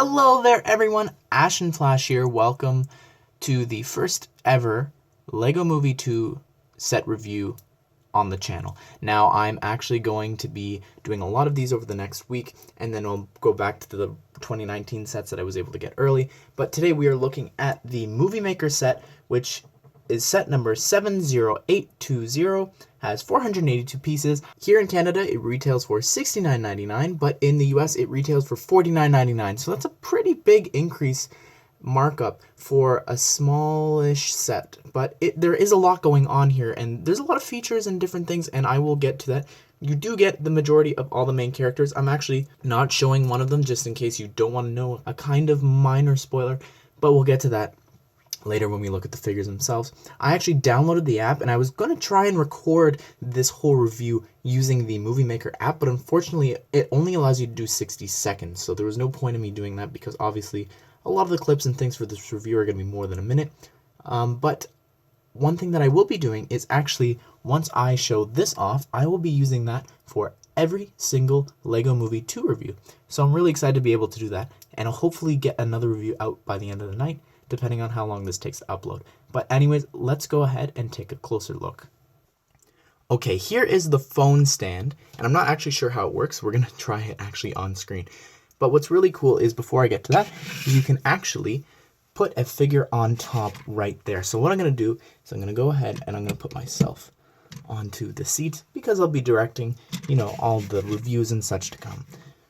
Hello there everyone, Ashnflash here. Welcome to the first ever LEGO Movie 2 set review on the channel. Now I'm actually going to be doing a lot of these over the next week, and then I'll go back to the 2019 sets that I was able to get early. But today we are looking at the Movie Maker set, which is set number 70820, has 482 pieces. Here in Canada, it retails for $69.99, but in the US, it retails for $49.99. So that's a pretty big increase markup for a smallish set. But there is a lot going on here, and there's a lot of features and different things, and I will get to that. You do get the majority of all the main characters. I'm actually not showing one of them just in case you don't want to know a kind of minor spoiler, but we'll get to that later when we look at the figures themselves. I actually downloaded the app, and I was going to try and record this whole review using the Movie Maker app, but unfortunately it only allows you to do 60 seconds, so there was no point in me doing that because obviously a lot of the clips and things for this review are going to be more than a minute. But one thing that I will be doing is actually, once I show this off, I will be using that for every single LEGO Movie 2 review. So I'm really excited to be able to do that, and I'll hopefully get another review out by the end of the night, depending on how long this takes to upload. But anyways, let's go ahead and take a closer look. Okay, here is the phone stand, and I'm not actually sure how it works. We're going to try it actually on screen. But what's really cool is, before I get to that, is you can actually put a figure on top right there. So what I'm going to do is I'm going to go ahead and I'm going to put myself onto the seat because I'll be directing, all the reviews and such to come.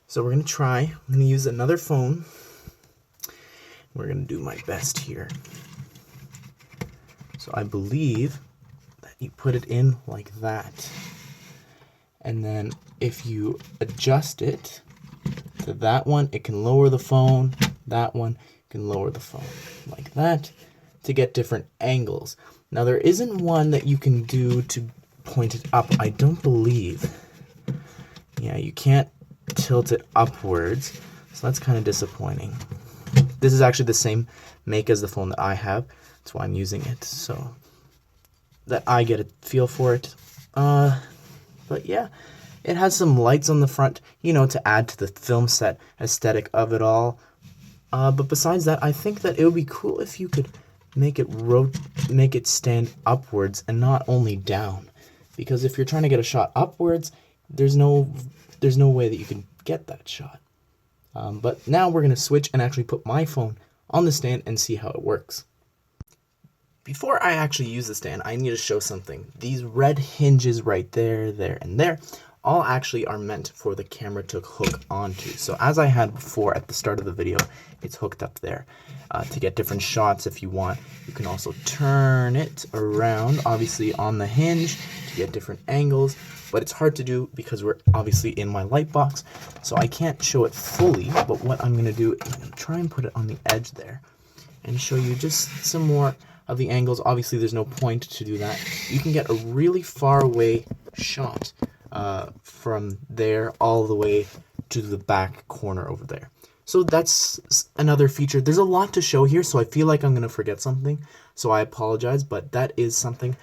So we're going to try. I'm going to use another phone. We're going to do my best here. So I believe that you put it in like that. And then if you adjust it to that one, it can lower the phone. That one can lower the phone like that to get different angles. Now there isn't one that you can do to point it up, I don't believe. Yeah, you can't tilt it upwards, so that's kind of disappointing. This is actually the same make as the phone that I have. That's why I'm using it, so that I get a feel for it. But yeah, it has some lights on the front, to add to the film set aesthetic of it all. But besides that, I think that it would be cool if you could make it stand upwards and not only down. Because if you're trying to get a shot upwards, there's no way that you can get that shot. But now we're going to switch and actually put my phone on the stand and see how it works. Before I actually use the stand, I need to show something. These red hinges right there, there, and there all actually are meant for the camera to hook onto. So as I had before at the start of the video, it's hooked up there. To get different shots if you want, you can also turn it around, obviously on the hinge, to get different angles. But it's hard to do because we're obviously in my light box, so I can't show it fully. But what I'm going to do is I'm going to try and put it on the edge there and show you just some more of the angles. Obviously there's no point to do that. You can get a really far away shot from there all the way to the back corner over there. So that's another feature. There's a lot to show here, so I feel like I'm going to forget something, so I apologize, but that is something.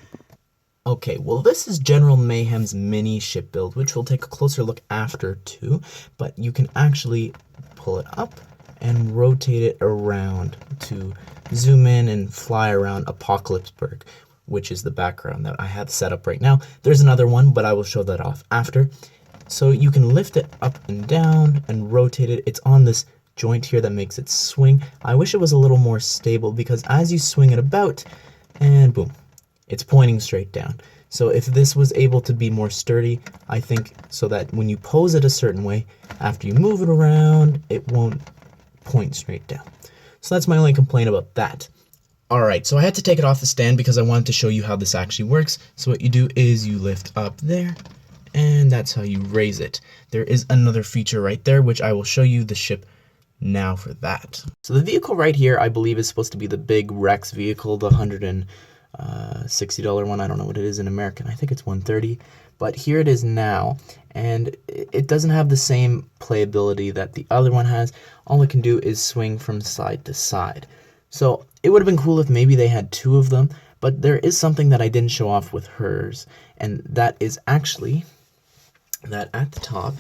Okay, well this is General Mayhem's mini ship build, which we'll take a closer look after too, but you can actually pull it up and rotate it around to zoom in and fly around Apocalypseburg, which is the background that I have set up right now. There's another one, but I will show that off after. So you can lift it up and down and rotate it. It's on this joint here that makes it swing. I wish it was a little more stable because as you swing it about, and boom, it's pointing straight down. So if this was able to be more sturdy, I think, so that when you pose it a certain way, after you move it around, it won't point straight down. So that's my only complaint about that. Alright, so I had to take it off the stand because I wanted to show you how this actually works. So what you do is you lift up there, and that's how you raise it. There is another feature right there, which I will show you the ship now for that. So the vehicle right here, I believe, is supposed to be the big Rex vehicle, the $160 one. I don't know what it is in American. I think it's $130. But here it is now, and it doesn't have the same playability that the other one has. All it can do is swing from side to side. So it would have been cool if maybe they had two of them, but there is something that I didn't show off with hers, and that is actually that at the top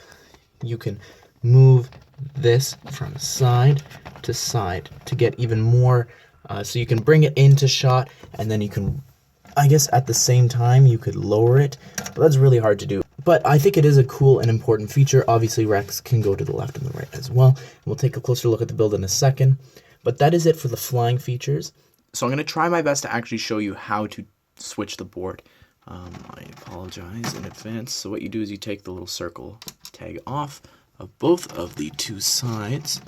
you can move this from side to side to get even more, so you can bring it into shot, and then you can, I guess at the same time you could lower it, but that's really hard to do. But I think it is a cool and important feature. Obviously Rex can go to the left and the right as well. We'll take a closer look at the build in a second, but that is it for the flying features. So I'm going to try my best to actually show you how to switch the board. I apologize in advance. So what you do is you take the little circle tag off of both of the two sides,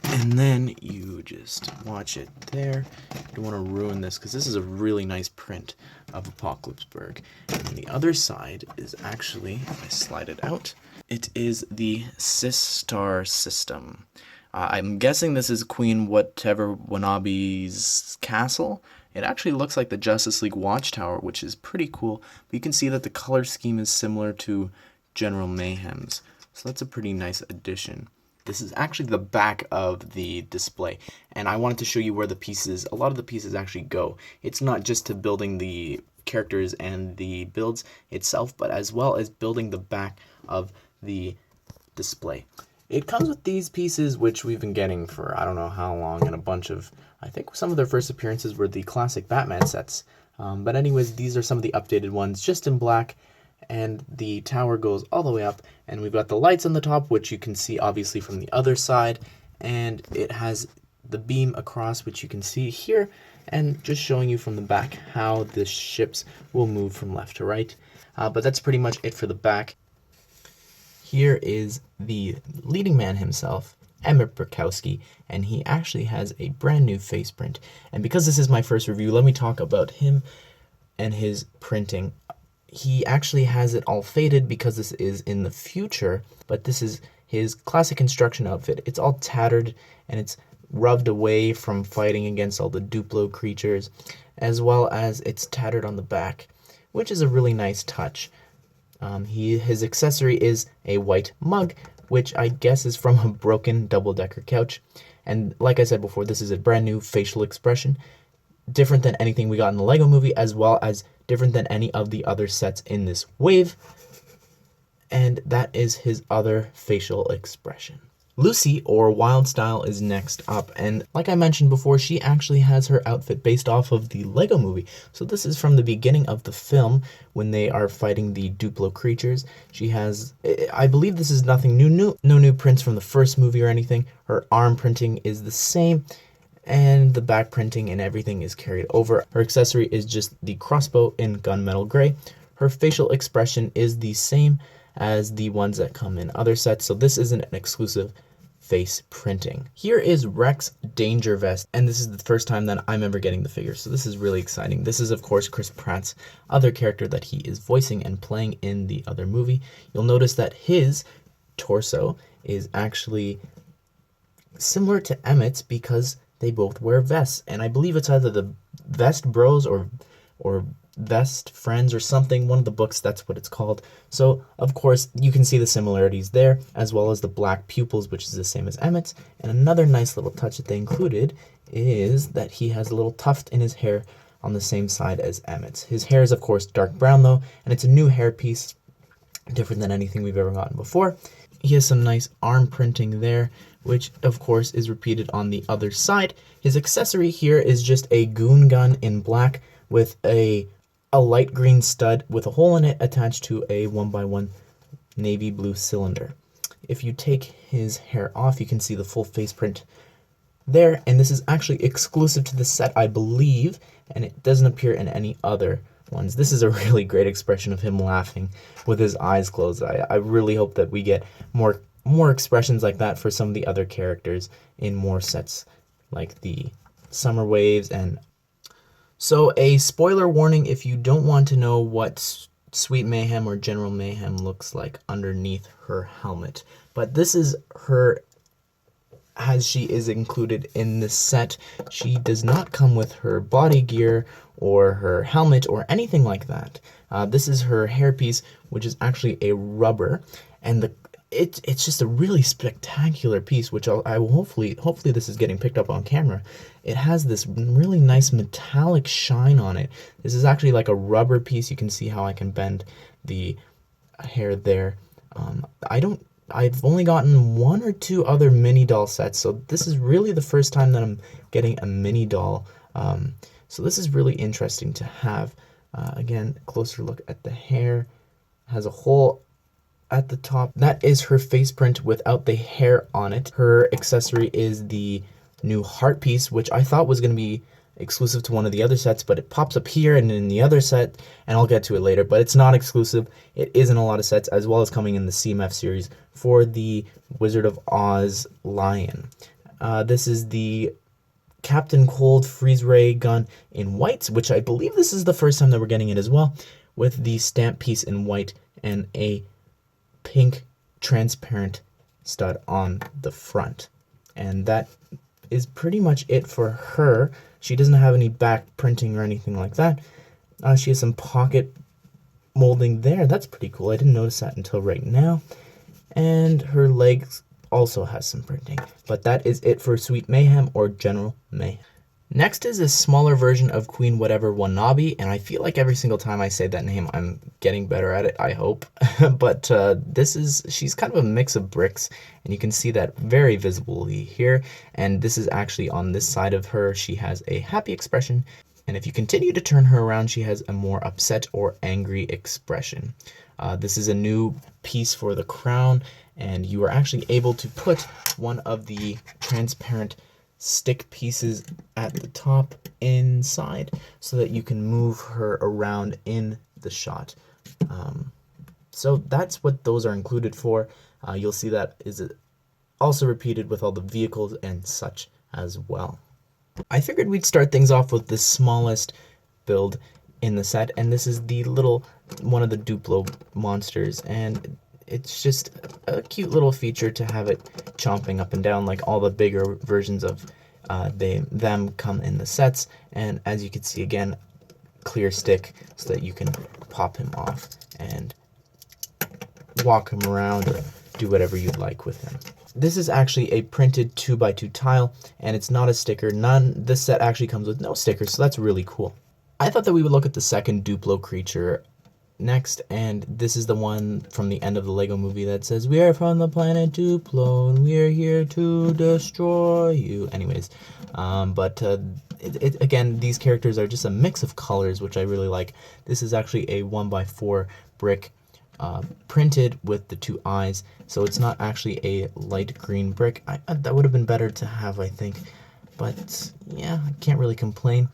and then you just watch it there. You don't want to ruin this because this is a really nice print of Apocalypseburg. And the other side is actually, if I slide it out, it is the Sistar system. I'm guessing this is Queen Watevra Wanabe's castle. It actually looks like the Justice League Watchtower, which is pretty cool. But you can see that the color scheme is similar to General Mayhem's. So that's a pretty nice addition. This is actually the back of the display, and I wanted to show you where the pieces, a lot of the pieces actually go. It's not just to building the characters and the builds itself, but as well as building the back of the display. It comes with these pieces, which we've been getting for I don't know how long, and a bunch of, I think some of their first appearances were the classic Batman sets. But anyways, these are some of the updated ones, just in black. And the tower goes all the way up, and we've got the lights on the top, which you can see obviously from the other side, and it has the beam across, which you can see here, and just showing you from the back how the ships will move from left to right. But that's pretty much it for the back. Here is the leading man himself, Emmet Burkowski, and he actually has a brand new face print. And because this is my first review, let me talk about him and his printing. He actually has it all faded because this is in the future, but this is his classic construction outfit. It's all tattered and it's rubbed away from fighting against all the Duplo creatures, as well as it's tattered on the back, which is a really nice touch. His accessory is a white mug, which I guess is from a broken double-decker couch. And like I said before, this is a brand new facial expression, different than anything we got in the Lego movie, as well as different than any of the other sets in this wave. And that is his other facial expression. Lucy, or Wildstyle, is next up, and like I mentioned before, she actually has her outfit based off of the Lego movie. So this is from the beginning of the film when they are fighting the Duplo creatures. She has, I believe this is nothing new, no new prints from the first movie or anything. Her arm printing is the same, and the back printing and everything is carried over. Her accessory is just the crossbow in gunmetal gray. Her facial expression is the same as the ones that come in other sets, so this isn't an exclusive face printing. Here is Rex Danger Vest, and this is the first time that I'm ever getting the figure, so this is really exciting. This is, of course, Chris Pratt's other character that he is voicing and playing in the other movie. You'll notice that his torso is actually similar to Emmet's because they both wear vests, and I believe it's either the Vest Bros or Vest Friends or something, one of the books, that's what it's called. So of course you can see the similarities there, as well as the black pupils, which is the same as Emmet's. And another nice little touch that they included is that he has a little tuft in his hair on the same side as Emmet's. His hair is of course dark brown though, and it's a new hair piece, different than anything we've ever gotten before. He has some nice arm printing there, which of course is repeated on the other side. His accessory here is just a goon gun in black with a light green stud with a hole in it attached to a 1x1 navy blue cylinder. If you take his hair off, you can see the full face print there, and this is actually exclusive to the set, I believe, and it doesn't appear in any other ones. This is a really great expression of him laughing with his eyes closed. I really hope that we get more expressions like that for some of the other characters in more sets like the Summer Waves. And so a spoiler warning if you don't want to know what Sweet Mayhem or General Mayhem looks like underneath her helmet. But this is her as she is included in this set. She does not come with her body gear or her helmet or anything like that. This is her hairpiece, which is actually a rubber, and it's just a really spectacular piece, which I will hopefully this is getting picked up on camera. It has this really nice metallic shine on it. This is actually like a rubber piece. You can see how I can bend the hair there. I don't I've only gotten 1 or 2 other mini doll sets, so this is really the first time that I'm getting a mini doll. So this is really interesting to have. Again, closer look at the hair. Has a hole at the top. That is her face print without the hair on it. Her accessory is the new heart piece, which I thought was going to be exclusive to one of the other sets, but it pops up here and in the other set, and I'll get to it later, but it's not exclusive. It is in a lot of sets, as well as coming in the CMF series for the Wizard of Oz lion. This is the Captain Cold freeze ray gun in white, which I believe this is the first time that we're getting it as well, with the stamp piece in white and a pink transparent stud on the front. And that is pretty much it for her. She doesn't have any back printing or anything like that. She has some pocket molding there. That's pretty cool. I didn't notice that until right now. And her legs also has some printing. But that is it for Sweet Mayhem or General Mayhem. Next is a smaller version of Queen Whatever Wannabe, and I feel like every single time I say that name, I'm getting better at it, I hope. But she's kind of a mix of bricks, and you can see that very visibly here. And this is actually on this side of her. She has a happy expression, and if you continue to turn her around, she has a more upset or angry expression. This is a new piece for the crown, and you are actually able to put one of the transparent stick pieces at the top inside so that you can move her around in the shot. So that's what those are included for. You'll see that is also repeated with all the vehicles and such as well. I figured we'd start things off with the smallest build in the set, and this is the little one of the Duplo monsters, and it's just a cute little feature to have it chomping up and down like all the bigger versions of them come in the sets. And as you can see, again, clear stick so that you can pop him off and walk him around or do whatever you'd like with him. This is actually a printed 2x2 tile, and it's not a sticker. This set actually comes with no stickers, so that's really cool. I thought that we would look at the second Duplo creature next, and this is the one from the end of the Lego movie that says, "We are from the planet Duplo, and we are here to destroy you." Anyways, again, these characters are just a mix of colors, which I really like. This is actually a 1x4 brick printed with the 2 eyes, so it's not actually a light green brick. That would have been better to have, I think, but yeah, I can't really complain.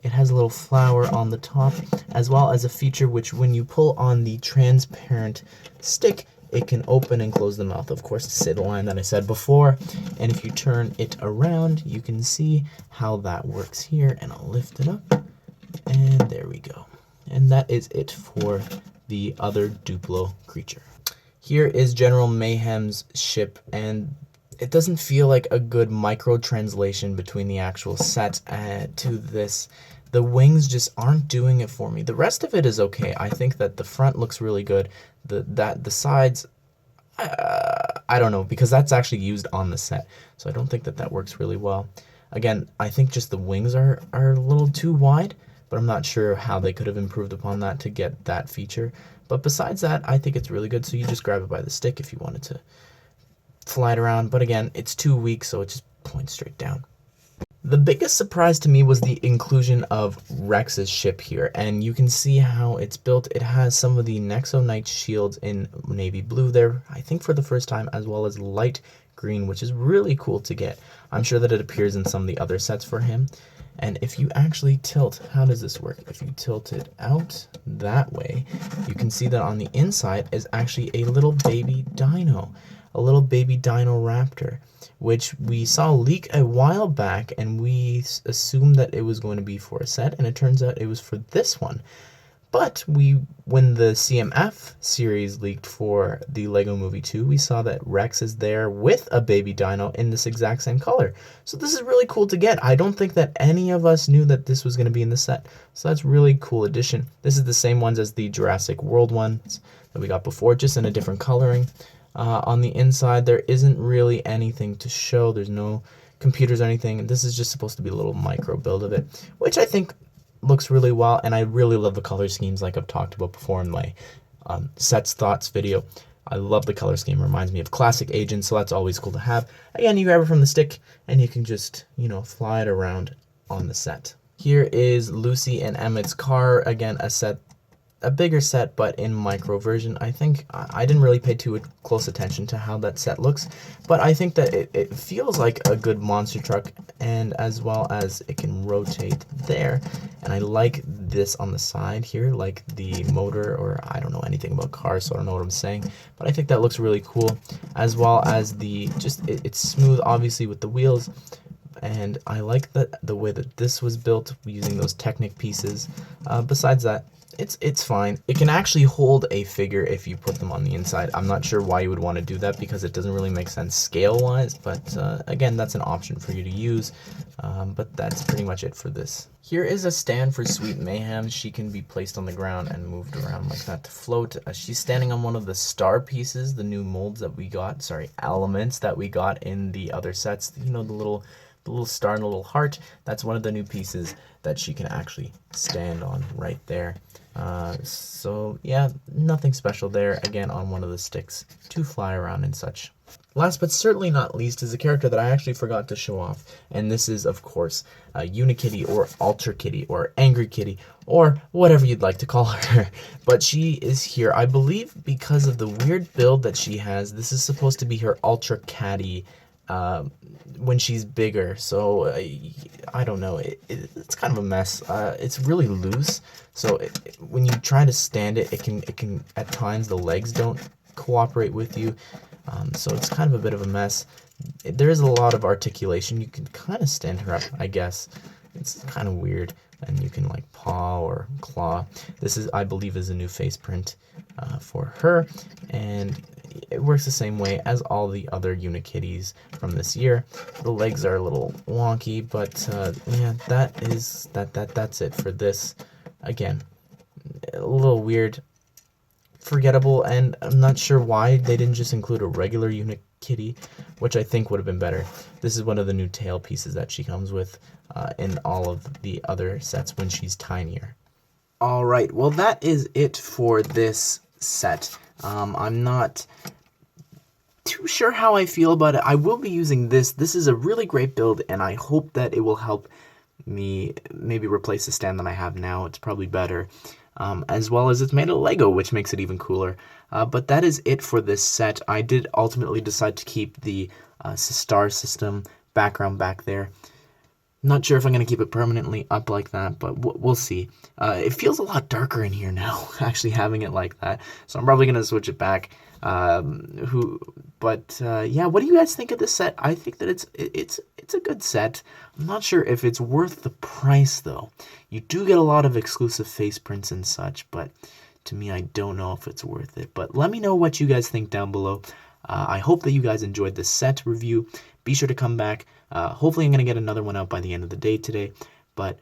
It has a little flower on the top, as well as a feature which, when you pull on the transparent stick, it can open and close the mouth, of course, to say the line that I said before. And if you turn it around, you can see how that works here, and I'll lift it up, and there we go. And that is it for the other Duplo creature. Here is General Mayhem's ship, and it doesn't feel like a good micro translation between the actual set to this. The wings just aren't doing it for me. The rest of it is okay. I think that the front looks really good. The sides, I don't know, because that's actually used on the set, so I don't think that works really well. Again, I think just the wings are a little too wide, but I'm not sure how they could have improved upon that to get that feature. But besides that, I think it's really good. So you just grab it by the stick if you wanted to fly it around, but again, it's too weak, so it just points straight down. The biggest surprise to me was the inclusion of Rex's ship here, and you can see how it's built. It has some of the Nexo Knight shields in navy blue there, I think for the first time, as well as light green, which is really cool to get. I'm sure that it appears in some of the other sets for him. And if you actually tilt, how does this work? If you tilt it out that way, you can see that on the inside is actually a little baby dino. A little baby dino raptor, which we saw leak a while back, and we assumed that it was going to be for a set, and it turns out it was for this one. But when the CMF series leaked for the Lego Movie 2, we saw that Rex is there with a baby dino in this exact same color. So this is really cool to get. I don't think that any of us knew that this was going to be in the set, so that's really cool addition. This is the same ones as the Jurassic World ones that we got before, just in a different coloring. On the inside, there isn't really anything to show. There's no computers or anything. And this is just supposed to be a little micro build of it, which I think looks really well. And I really love the color schemes like I've talked about before in my Sets Thoughts video. I love the color scheme. Reminds me of classic Agents, so that's always cool to have. Again, you grab it from the stick, and you can just, you know, fly it around on the set. Here is Lucy and Emmet's car. Again, a bigger set, but in micro version. I think I didn't really pay too close attention to how that set looks, but I think that it feels like a good monster truck, and as well as it can rotate there. And I like this on the side here, like the motor, or I don't know anything about cars, so I don't know what I'm saying, but I think that looks really cool, as well as the it's smooth, obviously, with the wheels. And I like the way that this was built using those Technic pieces. Besides that, it's fine. It can actually hold a figure if you put them on the inside. I'm not sure why you would want to do that, because it doesn't really make sense scale-wise, but again, that's an option for you to use. But that's pretty much it for this. Here is a stand for Sweet Mayhem. She can be placed on the ground and moved around like that to float. She's standing on one of the star pieces, the new molds that we got, elements that we got in the other sets. You know, the little star and a little heart. That's one of the new pieces that she can actually stand on right there. So yeah, nothing special there. Again, on one of the sticks to fly around and such. Last but certainly not least is a character that I actually forgot to show off, and this is, of course, Unikitty, or Ultra Kitty, or Angry Kitty, or whatever you'd like to call her. But she is here, I believe, because of the weird build that she has. This is supposed to be her Ultra Catty when she's bigger, so I don't know, it's kind of a mess. It's really loose, so when you try to stand it, it can at times the legs don't cooperate with you, so it's kind of a bit of a mess. There is a lot of articulation. You can kind of stand her up, I guess. It's kind of weird, and you can like paw or claw. This is, I believe, is a new face print for her, and it works the same way as all the other Unikitties from this year. The legs are a little wonky, but yeah, that's it for this. Again, a little weird, forgettable, and I'm not sure why they didn't just include a regular Unikitty, which I think would have been better. This is one of the new tail pieces that she comes with in all of the other sets when she's tinier. Alright, well that is it for this set. I'm not too sure how I feel about it. I will be using this. This is a really great build, and I hope that it will help me maybe replace the stand that I have now. It's probably better. As well as it's made of Lego, which makes it even cooler. But that is it for this set. I did ultimately decide to keep the star system background back there. Not sure if I'm going to keep it permanently up like that, but we'll see. It feels a lot darker in here now, actually having it like that. So I'm probably going to switch it back. Yeah, what do you guys think of this set? I think that it's a good set. I'm not sure if it's worth the price, though. You do get a lot of exclusive face prints and such, but to me, I don't know if it's worth it. But let me know what you guys think down below. I hope that you guys enjoyed this set review. Be sure to come back. Hopefully I'm going to get another one out by the end of the day today. But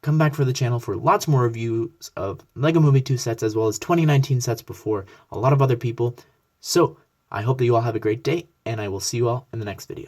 come back for the channel for lots more reviews of LEGO Movie 2 sets, as well as 2019 sets before a lot of other people. So I hope that you all have a great day, and I will see you all in the next video.